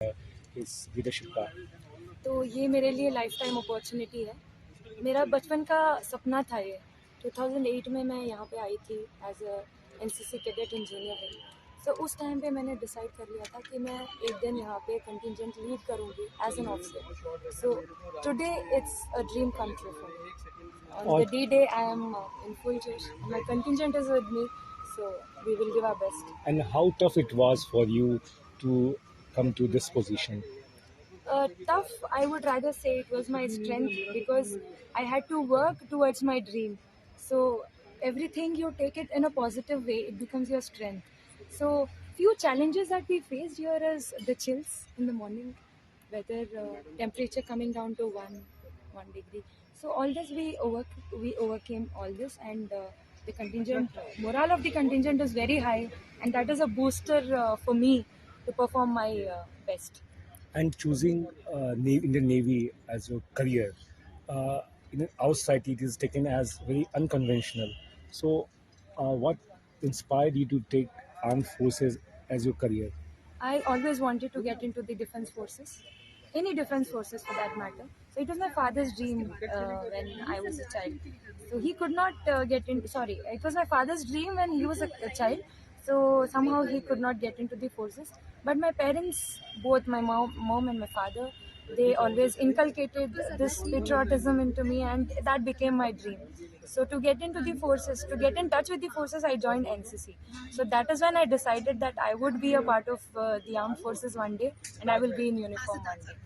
his leadership का? तो ये मेरे लिए लाइफ टाइम अपॉर्चुनिटी है। मेरा बचपन का सपना था ये। 2008 में मैं यहाँ पे आई थी as a NCC cadet engineer. तो उस टाइम पे मैंने डिसाइड कर लिया था कि मैं एक दिन यहाँ पे कंटिजेंट लीड करूँगी as an officer. So today it's a dream come true for me. On the D-Day I am in full josh. My contingent is with me, so we will give our best. And how tough it was for you to come to this position? Tough, I would rather say it was my strength, because I had to work towards my dream. So everything you take it in a positive way, it becomes your strength. So few challenges that we faced here is the chills in the morning, weather, temperature coming down to one degree. So all this we overcame all this, and the contingent morale of the contingent is very high, and that is a booster for me to perform my best. And choosing Indian Navy as your career, in our society it is taken as very unconventional. So what inspired you to take armed forces as your career? I always wanted to get into the defense forces, any defense forces for that matter. So it was my father's dream when I was a child. So he could not get in. Sorry, it was my father's dream when he was a child. So somehow he could not get into the forces. But my parents, both my mom and my father, they always inculcated this patriotism into me, and that became my dream. So to get into the forces, to get in touch with the forces, I joined NCC. So that is when I decided that I would be a part of the armed forces one day, and I will be in uniform one day.